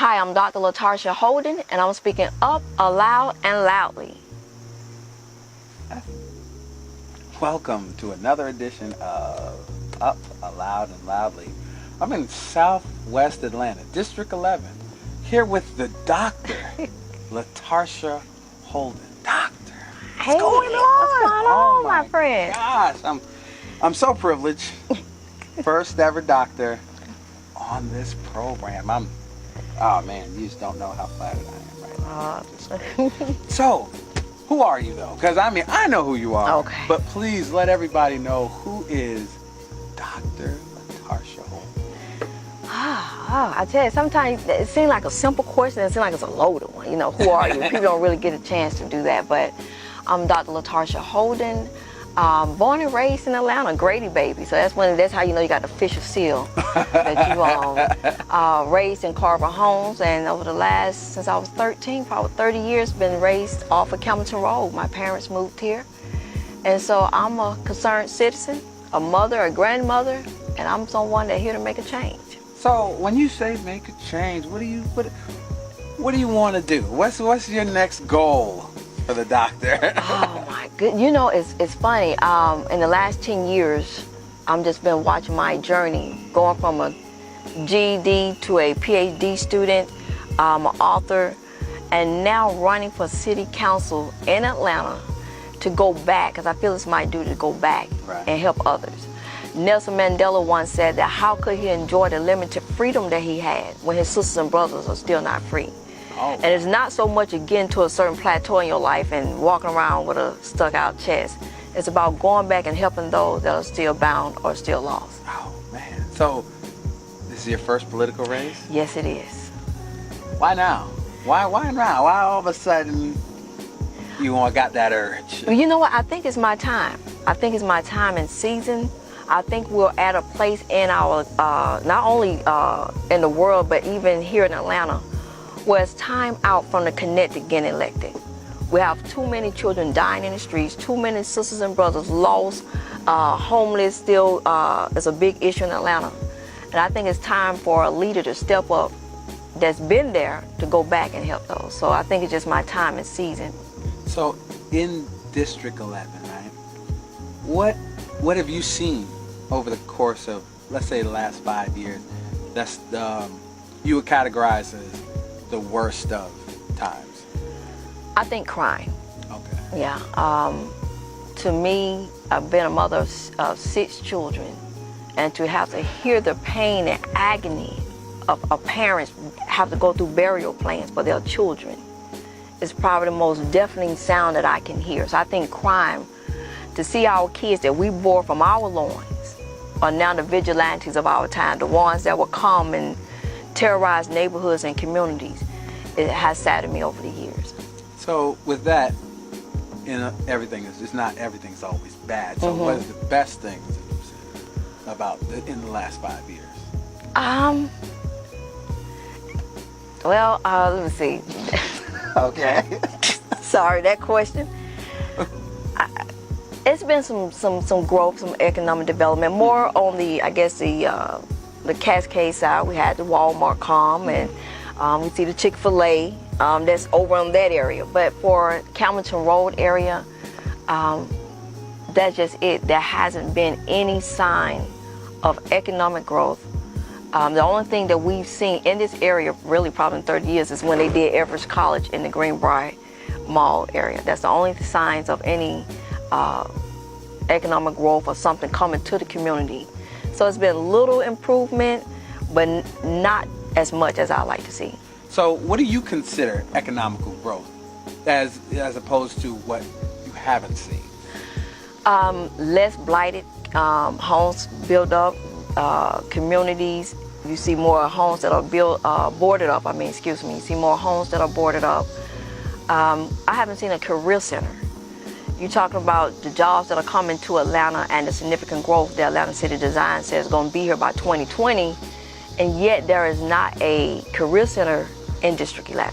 Hi, I'm Dr. Latarsha Holden, and I'm speaking up, aloud, and loudly. Welcome to another edition of Up, Aloud, and Loudly. I'm in Southwest Atlanta, District 11, here with the doctor, Latarsha Holden. Doctor, Hey, what's going on, my friend? Gosh, I'm so privileged. First ever doctor on this program. Oh man, you just don't know how flattered I am right now. So, who are you though? Because I know who you are. Okay. But please let everybody know who is Dr. Latarsha Holden. I tell you, sometimes it seems like a simple question. It seems like it's a loaded one. You know, who are you? People don't really get a chance to do that. But I'm Dr. Latarsha Holden. Born and raised in Atlanta, Grady baby. So that's how you know you got the official seal that you raised in Carver homes. And over the last, since I was 13, probably 30 years, been raised off of Camilton Road. My parents moved here. And so I'm a concerned citizen, a mother, a grandmother, and I'm someone that's here to make a change. So when you say make a change, what do you want to do? What's your next goal for the doctor? Oh my good, you know, it's funny. In the last 10 years, I'm just been watching my journey, going from a GED to a PhD student, an author, and now running for city council in Atlanta to go back, because I feel it's my duty to go back and help others. Nelson Mandela once said that how could he enjoy the limited freedom that he had when his sisters and brothers are still not free? Oh. And it's not so much getting to a certain plateau in your life and walking around with a stuck out chest. It's about going back and helping those that are still bound or still lost. Oh man. So this is your first political race? Yes, it is. Why now? Why now? Why all of a sudden you got that urge? Well, you know what? I think it's my time. I think it's my time and season. I think we're at a place in our, not only in the world, but even here in Atlanta, where it's time out from the connected getting elected. We have too many children dying in the streets, too many sisters and brothers lost, homeless still is a big issue in Atlanta. And I think it's time for a leader to step up that's been there to go back and help those. So I think it's just my time and season. So in District 11, right, what have you seen over the course of, let's say, the last 5 years that's you would categorize as the worst of times? I think crime. Okay. Yeah. To me, I've been a mother of 6 children, and to have to hear the pain and agony of parents have to go through burial plans for their children is probably the most deafening sound that I can hear. So I think crime, to see our kids that we bore from our loins, are now the vigilantes of our time, the ones that will come and terrorize neighborhoods and communities. It has saddened me over the years. So with that, everything is just not everything's always bad. So what is the best things that you've seen about in the last 5 years? Well, let me see. Okay. Sorry, that question. It's been some growth, some economic development, more on the, I guess, the Cascade side. We had the Walmart come, and we see the Chick-fil-A that's over in that area. But for Camilton Road area, that's just it. There hasn't been any sign of economic growth. The only thing that we've seen in this area, really probably in 30 years, is when they did Everest College in the Greenbrier Mall area. That's the only signs of any economic growth or something coming to the community. So it's been little improvement, but not as much as I like to see. So what do you consider economical growth as opposed to what you haven't seen? Less blighted homes built up, communities. You see more homes that are boarded up. You see more homes that are boarded up. I haven't seen a career center. You're talking about the jobs that are coming to Atlanta and the significant growth that Atlanta City Design says is going to be here by 2020, and yet there is not a career center in District 11.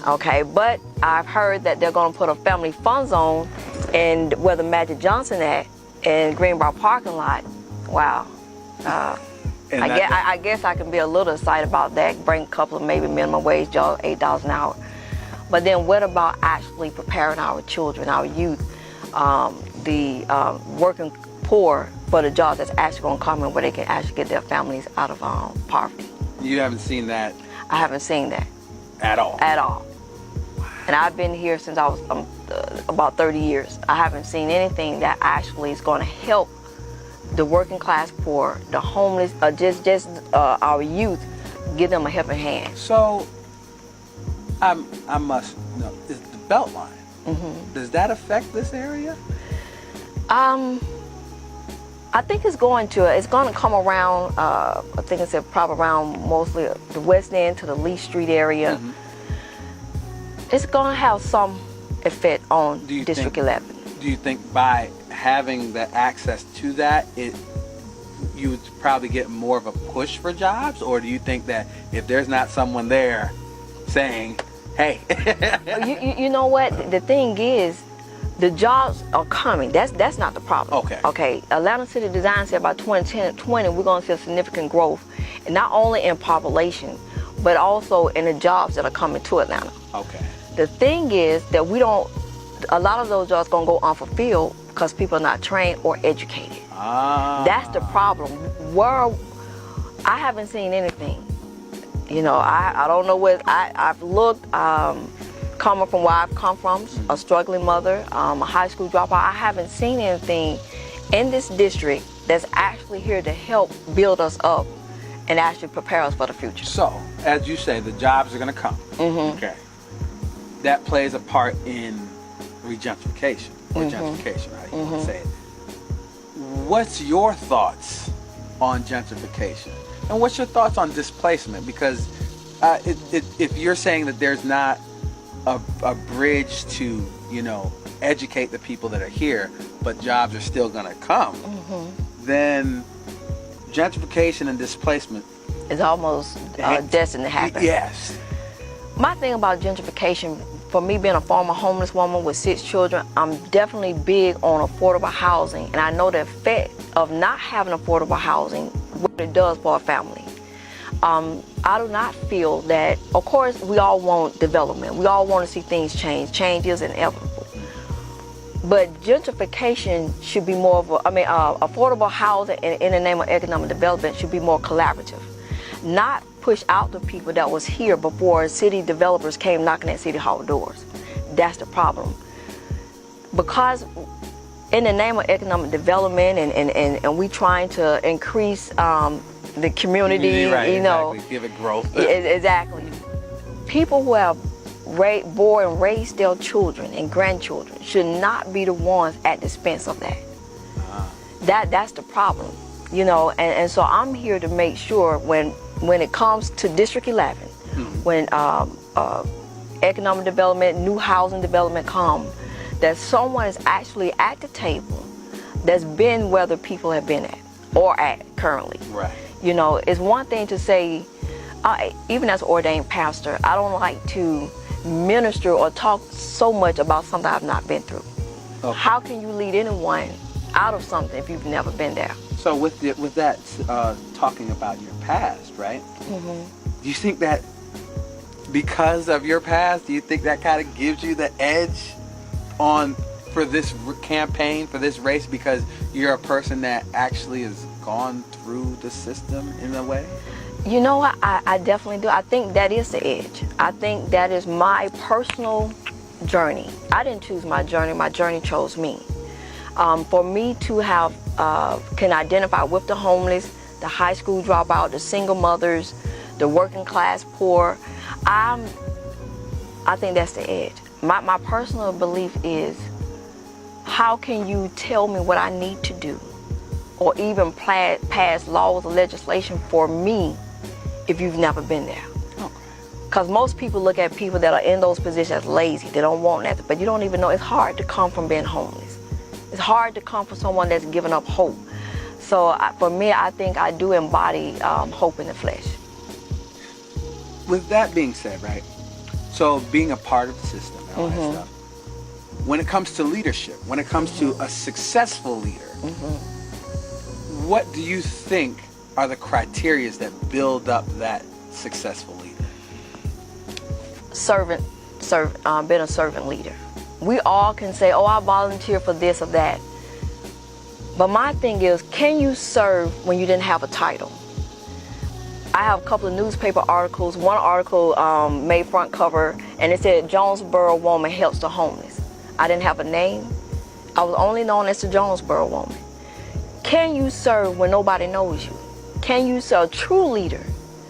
Okay, but I've heard that they're going to put a family fun zone in where the Magic Johnson at in Greenbrier parking lot. Wow. And I guess I can be a little excited about that, bring a couple of maybe minimum wage jobs, $8 an hour. But then what about actually preparing our children, our youth, the working poor for the jobs that's actually going to come in where they can actually get their families out of poverty? You haven't seen that? I haven't seen that. At all? At all. And I've been here since I was about 30 years. I haven't seen anything that actually is going to help the working class poor, the homeless, just our youth, give them a helping hand. So, I must know, is the Beltline, does that affect this area? I think it's going to come around, I think it's probably around mostly the West End to the Lee Street area. It's going to have some effect on District 11. Do you think by having the access to that, you would probably get more of a push for jobs? Or do you think that if there's not someone there saying, hey. you know what? The thing is, the jobs are coming. That's not the problem. Okay. Atlanta City Design said by 2020 we're going to see a significant growth, and not only in population, but also in the jobs that are coming to Atlanta. Okay. The thing is that a lot of those jobs going to go unfulfilled because people are not trained or educated. That's the problem. I haven't seen anything. You know, I don't know what I've looked. Coming from where I've come from, a struggling mother, a high school dropout, I haven't seen anything in this district that's actually here to help build us up and actually prepare us for the future. So, as you say, the jobs are going to come. Okay. That plays a part in regentrification, or gentrification, how you want to say it. What's your thoughts on gentrification? And what's your thoughts on displacement? Because if you're saying that there's not a bridge to, educate the people that are here, but jobs are still going to come, then gentrification and displacement is almost destined to happen. Yes. My thing about gentrification, for me being a former homeless woman with 6 children, I'm definitely big on affordable housing, and I know the effect of not having affordable housing, what it does for a family. I do not feel that, of course, we all want development. We all want to see things change. Change is inevitable. But gentrification should be more of affordable housing in the name of economic development should be more collaborative. Not push out the people that was here before city developers came knocking at City Hall doors. That's the problem. Because in the name of economic development and we trying to increase the community, right, exactly. Give it growth. Exactly. People who have born and raised their children and grandchildren should not be the ones at the expense of that. That's the problem, and so I'm here to make sure when it comes to District 11, when economic development, new housing development come, that someone is actually at the table that's been where the people have been at or at currently. Right. It's one thing to say, even as an ordained pastor, I don't like to minister or talk so much about something I've not been through. Okay. How can you lead anyone out of something if you've never been there? So with that, talking about your past, right? Do you think that because of your past, do you think that kind of gives you the edge for this campaign, for this race, because you're a person that actually has gone through the system in a way? You know what? I definitely do. I think that is the edge. I think that is my personal journey. I didn't choose my journey chose me. For me to have, can identify with the homeless, the high school dropout, the single mothers, the working class poor, I think that's the edge. My personal belief is, how can you tell me what I need to do or even pass laws or legislation for me if you've never been there? Because most people look at people that are in those positions as lazy. They don't want nothing. But you don't even know. It's hard to come from being homeless. It's hard to come from someone that's given up hope. So for me, I think I do embody hope in the flesh. With that being said, right, so being a part of the system and all that stuff, when it comes to leadership, when it comes to a successful leader, what do you think are the criteria that build up that successful leader? Being a servant leader. We all can say, oh, I volunteer for this or that. But my thing is, can you serve when you didn't have a title? I have a couple of newspaper articles. One article made front cover, and it said, Jonesboro woman helps the homeless. I didn't have a name. I was only known as the Jonesboro woman. Can you serve when nobody knows you? Can you serve? A true leader,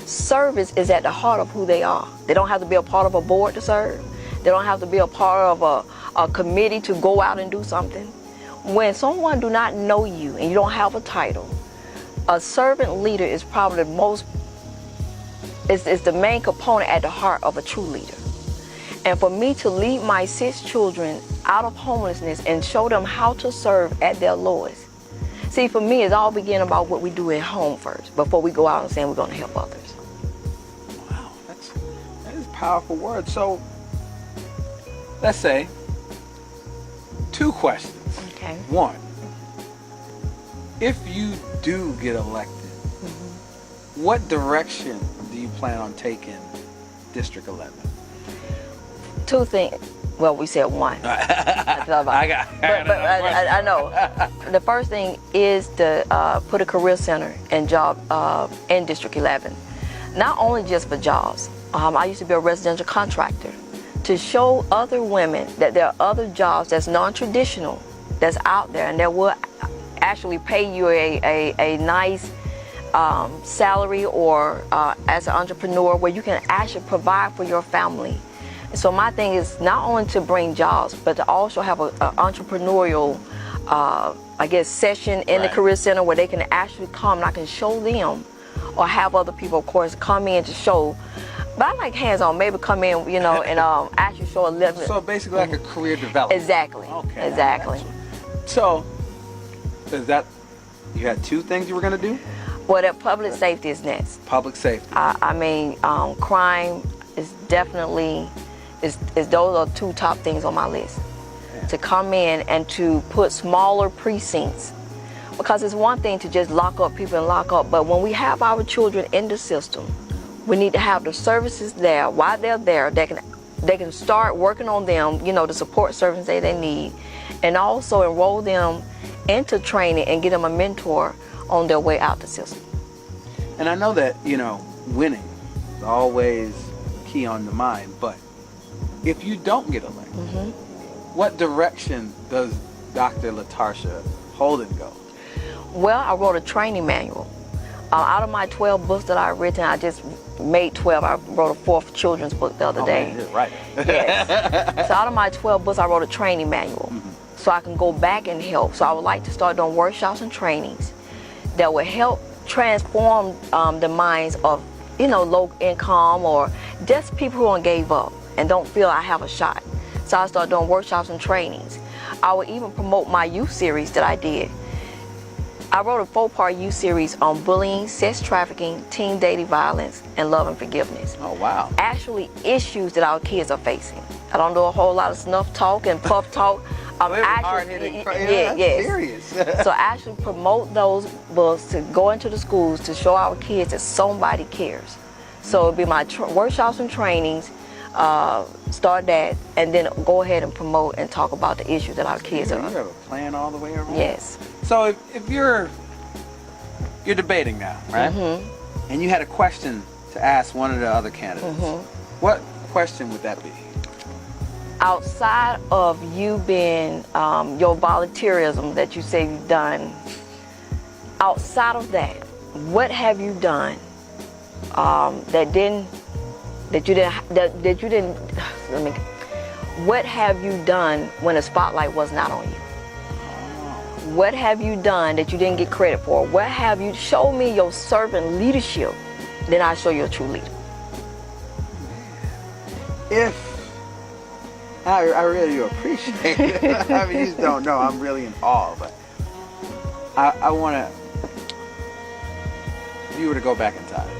service is at the heart of who they are. They don't have to be a part of a board to serve. They don't have to be a part of a committee to go out and do something. When someone do not know you and you don't have a title, a servant leader is probably the most, is the main component at the heart of a true leader. And for me to lead my 6 children out of homelessness and show them how to serve at their lowest. See, for me, it's all begin about what we do at home first, before we go out and say we're going to help others. Wow, that is a powerful word. So, let's say 2 questions. Okay. 1, if you do get elected, what direction do you plan on taking District 11? 2 things. Well, we said 1. I know. The first thing is to put a career center and job in District 11. Not only just for jobs. I used to be a residential contractor. To show other women that there are other jobs that's non-traditional that's out there, and that will actually pay you a nice salary, or as an entrepreneur where you can actually provide for your family. So my thing is not only to bring jobs, but to also have an entrepreneurial, session in the Career Center where they can actually come and I can show them, or have other people, of course, come in to show. But I like hands-on, maybe come in, and actually show a little. So basically like a career development. Exactly. Okay. Exactly. So, is that, you had 2 things you were going to do? Well, that public safety is next. Public safety. Crime is definitely, those are 2 top things on my list. Yeah. To come in and to put smaller precincts. Because it's one thing to just lock up people and lock up, but when we have our children in the system, we need to have the services there. While they're there, they can start working on them, the support services they need, and also enroll them into training and get them a mentor on their way out the system. And I know that, winning is always key on the mind, but if you don't get elected, what direction does Dr. Latarsha Holden go? Well, I wrote a training manual. Out of my 12 books that I've written, I just made 12. I wrote a 4th children's book the other day. Man, you're right. Yes. So out of my 12 books, I wrote a training manual. So I can go back and help. So I would like to start doing workshops and trainings that will help transform the minds of, low income or just people who gave up and don't feel I have a shot. So I started doing workshops and trainings. I would even promote my youth series that I did. I wrote a 4-part youth series on bullying, sex trafficking, teen dating violence, and love and forgiveness. Oh, wow. Actually, issues that our kids are facing. I don't do a whole lot of snuff talk and puff talk. Serious. So actually promote those books to go into the schools to show our kids that somebody cares. So it'll be my workshops and trainings, start that, and then go ahead and promote and talk about the issues that our kids are. You have a plan all the way around? Yes. So if you're debating now, right? And you had a question to ask one of the other candidates, what question would that be? Outside of you being your volunteerism that you say you've done, outside of that, what have you done what have you done when the spotlight was not on you? What have you done that you didn't get credit for? What have you, show me your servant leadership, then I'll show you a true leader. I really appreciate it. I mean, you just don't know. I'm really in awe. But I want to, if you were to go back in time.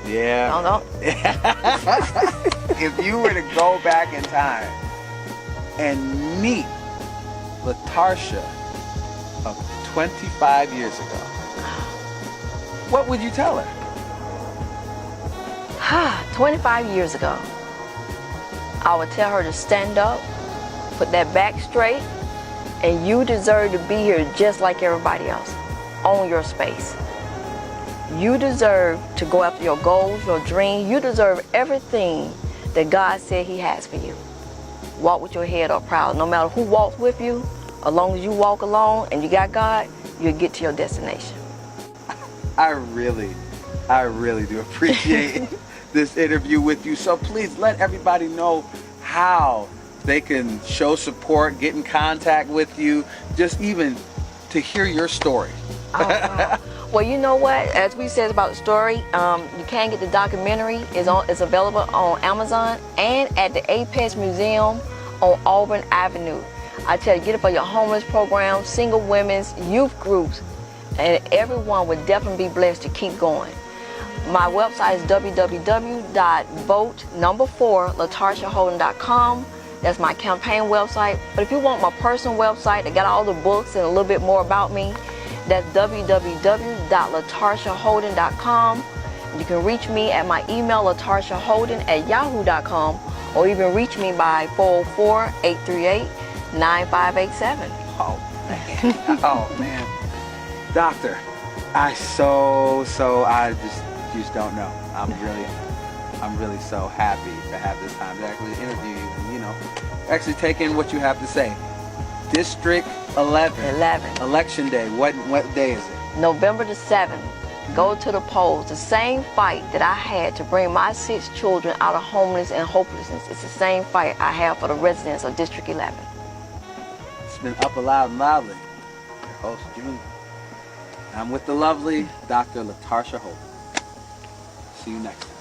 Yeah. No. If you were to go back in time and meet Latarsha of 25 years ago, what would you tell her? 25 years ago, I would tell her to stand up, put that back straight, and you deserve to be here just like everybody else. Own your space. You deserve to go after your goals, your dreams. You deserve everything that God said He has for you. Walk with your head up proud. No matter who walks with you, as long as you walk alone and you got God, you'll get to your destination. I really do appreciate this interview with you. So please let everybody know how they can show support, get in contact with you, just even to hear your story. Oh, wow. Well, you know what? As we said about the story, you can get the documentary. It's available on Amazon and at the Drehpehs Museum on Auburn Avenue. I tell you, get it for your homeless program, single women's, youth groups, and everyone would definitely be blessed to keep going. My website is www.vote4LatarshaHolden.com. That's my campaign website. But if you want my personal website, I got all the books and a little bit more about me. That's www.LatarshaHolden.com. You can reach me at my email, latarshaholden@yahoo.com, or even reach me by 404-838-9587. Oh, man. Oh, man. Doctor, I just don't know. I'm really so happy to have this time to actually interview you and, actually take in what you have to say. District 11. Election day. What day is it? November the 7th. Go to the polls. The same fight that I had to bring my 6 children out of homelessness and hopelessness. It's the same fight I have for the residents of District 11. It's been Up Aloud and Loudly. Your host, Junior. I'm with the lovely Dr. Latarsha Holden. See you next time.